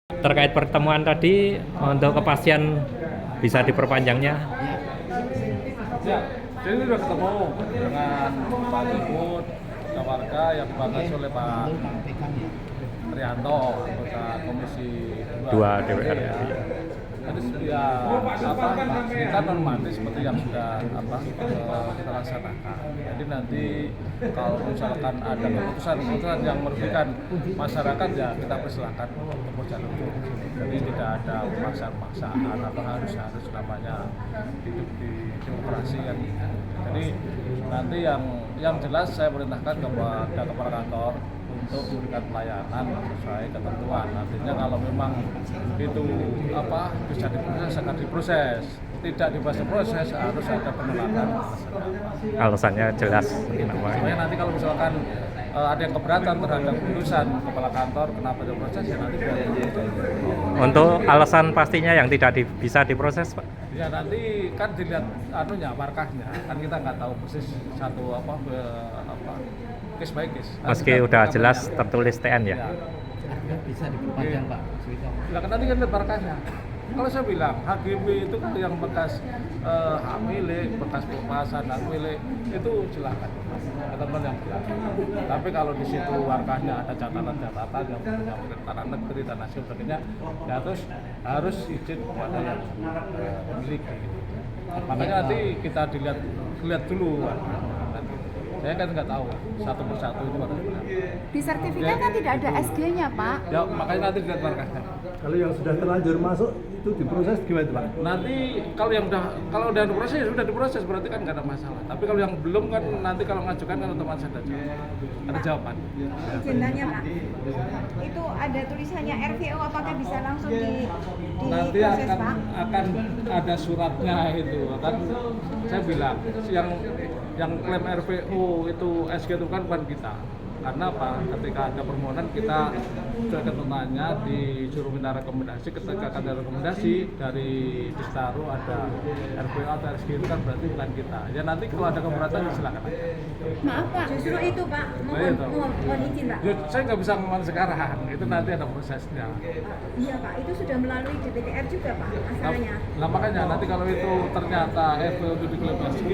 Terkait pertemuan tadi, untuk kepastian bisa diperpanjangnya. Ya, jadi ini sudah ketemu dengan Pak Gubernur, warga yang dibatasi oleh Pak Trianto, anggota Komisi 2 DPR. Ya. Jadi ya kita normatif seperti yang sudah kita laksanakan. Jadi nanti kalau misalkan ada keputusan yang merugikan masyarakat ya kita persilakan untuk berjalan. Jadi tidak ada paksaan atau harus namanya hidup di demokrasi kan. Jadi nanti yang jelas saya perintahkan kepada kepala kantor untuk memberikan pelayanan sesuai ketentuan. Artinya kalau memang itu bisa diproses akan diproses, tidak bisa diproses harus ada penolakan. Alasannya jelas. Supaya nanti kalau misalkan ada yang keberatan terhadap keputusan kepala kantor kenapa diproses ya nanti biar. Untuk alasan pastinya yang tidak bisa diproses, Pak? Ya nanti kan dilihat markahnya, kan kita nggak tahu persis satu case by case. Meski udah jelas tertulis TN ya? Bisa diperpanjang Pak Suwito. Nah, kan nanti kan lihat markahnya. Kalau saya bilang HGB itu kan yang bekas hak milik, bekas pelepasan hak milik itu silakan teman-teman yang bilang. Tapi kalau di situ markahnya ada catatan-catatan yang punya tanah negeri, tanah sebagainya, ya terus harus izin kepada yang memiliki. Makanya nanti kita dilihat dulu. Saya kan nggak tahu satu persatu itu harus benar. Di sertifikat kan tidak ada SG-nya, Pak. Ya makanya nanti dilihat markahnya. Kalau yang sudah terlanjur masuk itu diproses gimana Pak? Nanti kalau udah diproses ya sudah diproses berarti kan nggak ada masalah. Tapi kalau yang belum kan nanti kalau ngajukan kan otomatis ada jawaban. Izin tanya Pak, itu ada tulisannya RVO apakah bisa langsung Nanti diproses Pak? akan ada suratnya itu. Akan saya bilang yang klaim RVO itu SG itu kan bukan kita. Karena apa? Ketika ada permohonan kita sudah ketentuannya disuruh minta rekomendasi. Ketika ada rekomendasi dari Distaru ada RPO atau SG itu kan berarti bukan kita. Ya nanti kalau ada keberatan ya silakan. Maaf Pak, justru itu Pak, mohon izin Pak. Saya nggak bisa ngomong sekarang, itu nanti ada prosesnya. Iya Pak, itu sudah melalui DPTR juga Pak, masalahnya. Nah makanya nanti kalau itu ternyata RPO itu diklaim SG,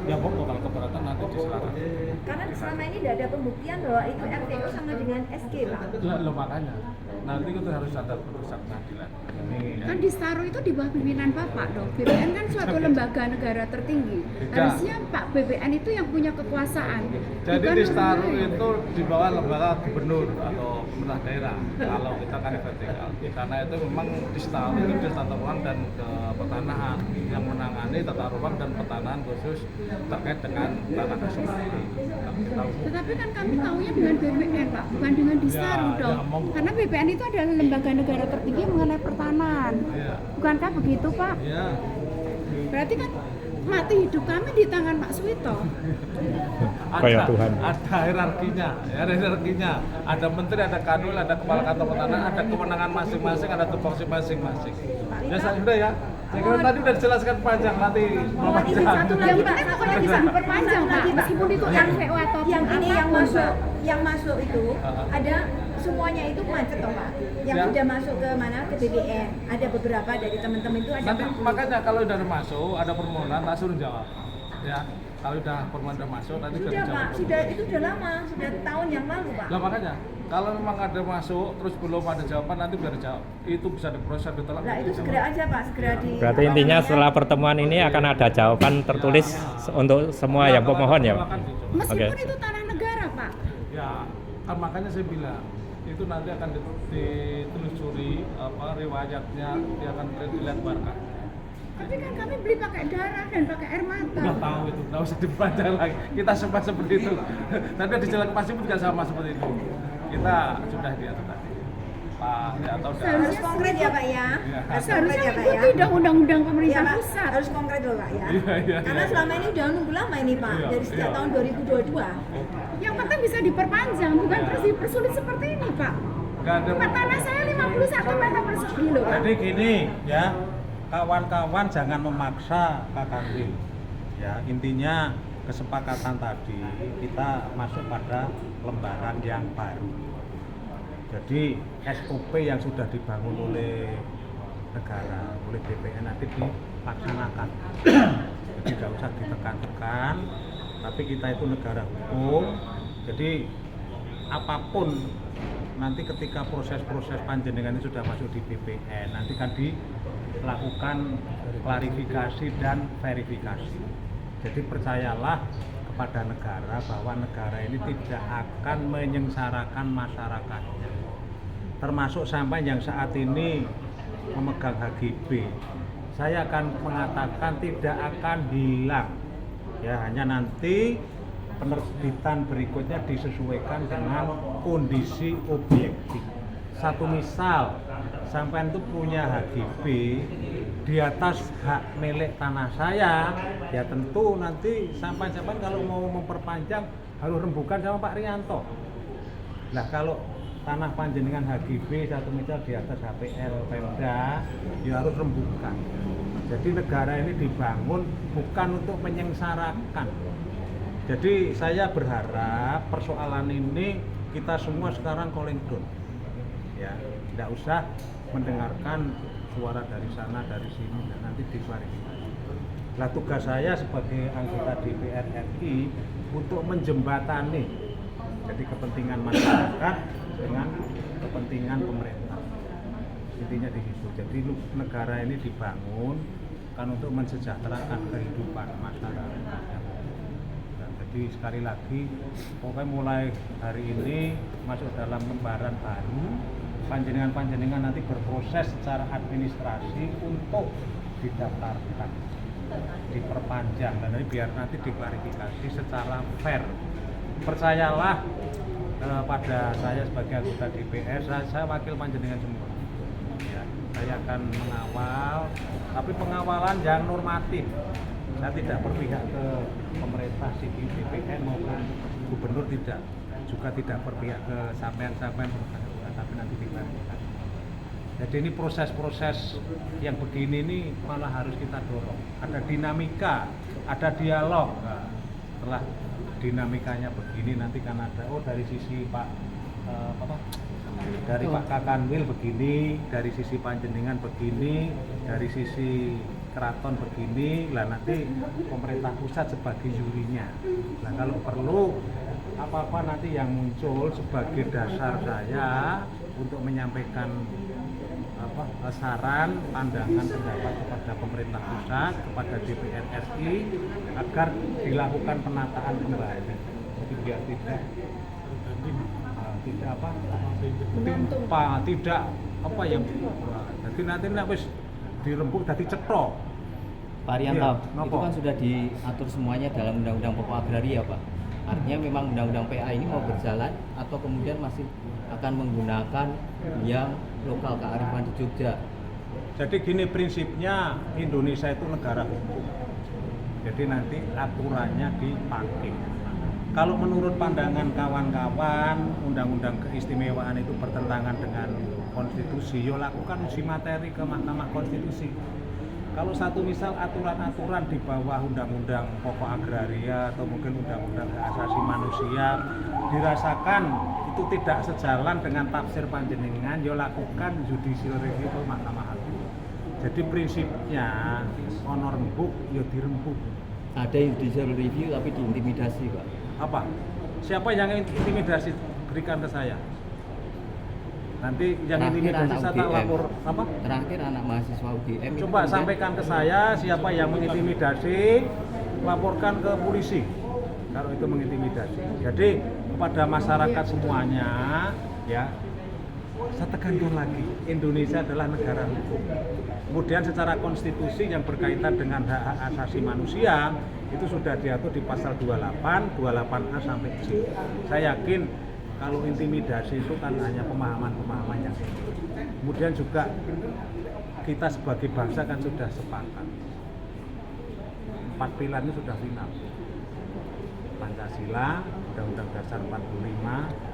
ya pokok kalau keberatan nanti disilakan. Karena selama ini tidak ada pembuktian bahwa itu RPO sama dengan SG Pak. Loh makanya nanti itu harus ada putusan pengadilan. Kan Distaru itu di bawah pimpinan Bapak dong. BPN kan suatu lembaga negara tertinggi. Harusnya Pak BPN itu yang punya kekuasaan. Jadi Distaru itu di bawah lembaga gubernur atau pemerintah daerah. Kalau kita kan vertikal. Karena itu memang Distaru itu di tata ruang dan pertanahan yang menangani tata ruang dan pertanahan khusus terkait dengan tanah nasional. Tetapi kan kami tahunya dengan BPN Pak, bukan dengan Distaru dong. Karena BPN itu adalah lembaga negara tertinggi mengenai pertanahan. Bukankah begitu Pak? Iya. Berarti kan mati hidup kami di tangan Pak Suwito. Kayak Tuhan. Ada hierarkinya, Ada menteri, ada kanwil, ada kepala kantor pertanahan, ada kewenangan masing-masing, ada tupoksi masing-masing. Ya sudah ya. Saya kira tadi udah dijelaskan panjang nanti. Satu lagi Pak, pokoknya bisa diperpanjang Pak, meskipun itu RVO atau yang ini yang masuk itu ada semuanya itu macet toh Pak. Yang Ya. sudah masuk ke mana ke BBN ada beberapa dari teman-teman itu ada. Nanti makanya kalau udah masuk ada permohonan langsung jawab. Ya. Kalau udah permohonan udah masuk nanti Sudah dijawab. Pak, itu sudah lama, sudah tahun yang lalu Pak. Lah makanya kalau memang ada masuk terus belum ada jawaban nanti biar dijawab. Itu bisa diproses ditolak. Nah itu segera aja Pak, segera di. Berarti intinya setelah pertemuan ini akan ada jawaban tertulis untuk semua yang pemohon ya Pak? meskipun Oke. itu tanah negara Pak. Ya, kan makanya saya bilang itu nanti akan ditelusuri riwayatnya, dia akan dilihat markah. Tapi kan kami beli pakai darah dan pakai air mata. Udah tahu itu, nggak usah diperpanjang lagi. Kita sempat seperti itu. Tapi di jalan pasti pun juga sama seperti itu. Kita sudah diatur tadi. Pak Yanto Harus konkret ya Pak ya. Harus konkret Seharusnya ya Pak ya. mengikuti undang-undang Iya pemerintah Pak, pusat. harus konkret loh Pak ya. Iya. Karena selama ini udah nunggu lama ini Pak, Iya, dari sejak iya. tahun 2022. Yang penting bisa diperpanjang, bukan terus dipersulit seperti ini Pak. Nggak ada. Tempat tanah saya 51 meter persegi loh Pak. Jadi gini ya, kawan-kawan jangan memaksa Kakak Wil. Ya, intinya kesepakatan tadi kita masuk pada lembaran yang baru. Jadi SOP yang sudah dibangun oleh negara, oleh BPN nanti dilaksanakan. Jadi nggak usah ditekan-tekan, tapi kita itu negara hukum. Jadi apapun nanti ketika proses-proses panjenengan ini sudah masuk di BPN, nanti kan dilakukan klarifikasi dan verifikasi. Jadi percayalah kepada negara bahwa negara ini tidak akan menyengsarakan masyarakatnya, termasuk sampai yang saat ini memegang HGB. Saya akan mengatakan tidak akan hilang, ya, hanya nanti penerbitan berikutnya disesuaikan dengan kondisi objektif. Satu misal, sampai itu punya HGB di atas hak milik tanah saya, ya tentu nanti sampai kalau mau memperpanjang harus rembukan sama Pak Rianto. Nah kalau tanah panjenengan HGB satu misal di atas HPL Pemda, ya harus rembukan. Jadi negara ini dibangun bukan untuk menyengsarakan. Jadi saya berharap persoalan ini kita semua sekarang calling down, ya, tidak usah mendengarkan suara dari sana dari sini dan nanti diklarifikasi. Nah tugas saya sebagai anggota DPR RI untuk menjembatani jadi kepentingan masyarakat dengan kepentingan pemerintah. Intinya di situ. Jadi negara ini dibangun kan untuk mensejahterakan kehidupan masyarakat. Jadi sekali lagi, pokoknya mulai hari ini masuk dalam lembaran baru, panjenengan nanti berproses secara administrasi untuk didaftarkan, diperpanjang, dan biar nanti diklarifikasi secara fair. Percayalah pada saya sebagai anggota DPR, saya wakil panjenengan semua. Ya, saya akan mengawal, tapi pengawalan yang normatif. Saya tidak berpihak ke pemerintah sigi BPN maupun gubernur, tidak, juga tidak berpihak ke sampean-sampean, tapi nanti diklarifikasi. Jadi ini proses-proses yang begini ini malah harus kita dorong. Ada dinamika, ada dialog. Nah, setelah dinamikanya begini nanti kan ada dari sisi Pak dari Pak Kakanwil begini, dari sisi panjenengan begini, dari sisi keraton begini, lah nanti pemerintah pusat sebagai jurinya. Nah kalau perlu apa-apa nanti yang muncul sebagai dasar saya untuk menyampaikan saran, pandangan, pendapat kepada pemerintah pusat, kepada DPR RI agar dilakukan penataan kembali. Jadi biar tidak jadi nanti wis dirembuk tadi cetok. Pak Rianto, Iya, itu kan sudah diatur semuanya dalam Undang-Undang Pokok Agraria, Pak. Artinya memang Undang-Undang PA ini mau berjalan atau kemudian masih akan menggunakan yang lokal kearifan di Jogja. Jadi gini prinsipnya, Indonesia itu negara hukum. Jadi nanti aturannya dipakai. Kalau menurut pandangan kawan-kawan, undang-undang keistimewaan itu bertentangan dengan konstitusi, yo lakukan uji materi ke Mahkamah Konstitusi. Kalau satu misal aturan-aturan di bawah undang-undang pokok agraria atau mungkin undang-undang hak asasi manusia dirasakan itu tidak sejalan dengan tafsir panjenengan, yo lakukan judicial review ke Mahkamah Agung. Jadi prinsipnya honor rembuk yo dirembuk. Ada judicial review tapi diintimidasi, Pak. Apa? Siapa yang intimidasi berikan ke saya? Nanti yang Terakhir intimidasi anak saya tak UGM. lapor apa? Terakhir anak mahasiswa UGM. Coba sampaikan ke saya siapa yang mengintimidasi, laporkan ke polisi kalau itu mengintimidasi. Jadi kepada masyarakat semuanya, ya, saya tekankan lagi, Indonesia adalah negara hukum. Kemudian secara konstitusi yang berkaitan dengan hak asasi manusia itu sudah diatur di pasal 28, 28A sampai C. Saya yakin kalau intimidasi itu kan hanya pemahaman-pemahaman yang sempit. Kemudian juga kita sebagai bangsa kan sudah sepakat. 4 pilar ini sudah final. Pancasila, Undang-Undang Dasar 45,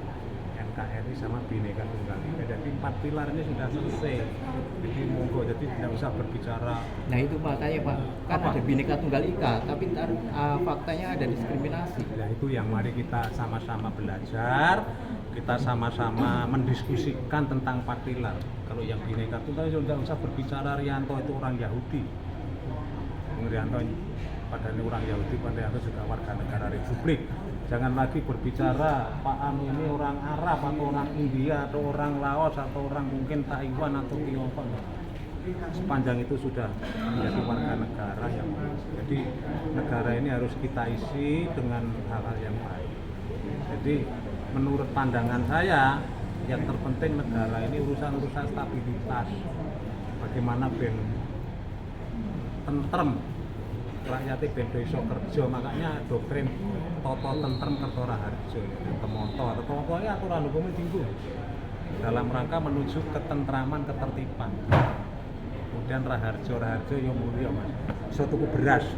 NKRI sama Bhinneka Tunggal Ika. Jadi 4 pilar ini sudah selesai. Jadi monggo, jadi tidak usah berbicara. Nah itu makanya Pak, kan Apa? ada Bhinneka Tunggal Ika, tapi faktanya ada diskriminasi. Nah itu yang mari kita sama-sama belajar, kita sama-sama mendiskusikan tentang partilar. Kalau yang Bhinneka Tunggal Ika sudah usah berbicara Rianto itu orang Yahudi. Rianto padahal ini orang Yahudi, padahal juga warga negara Republik. Jangan lagi berbicara Pak Anu ini orang Arab atau orang India atau orang Laos atau orang mungkin Taiwan atau Tiongkok. Sepanjang itu sudah menjadi warga negara yang baik. Jadi negara ini harus kita isi dengan hal-hal yang baik. Jadi menurut pandangan saya yang terpenting negara ini urusan-urusan stabilitas. Bagaimana ben tentrem, rakyatnya ben iso kerja, makanya doktrin toto tentrem kerto raharjo, temonto atau pokoknya aturan hukumnya tinggi dalam rangka menuju ketentraman, ketertiban. Kemudian raharjo yang mulia mas, iso tuku beras.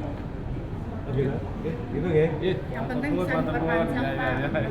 Gitu ya. Yang penting bisa diperpanjang Pak.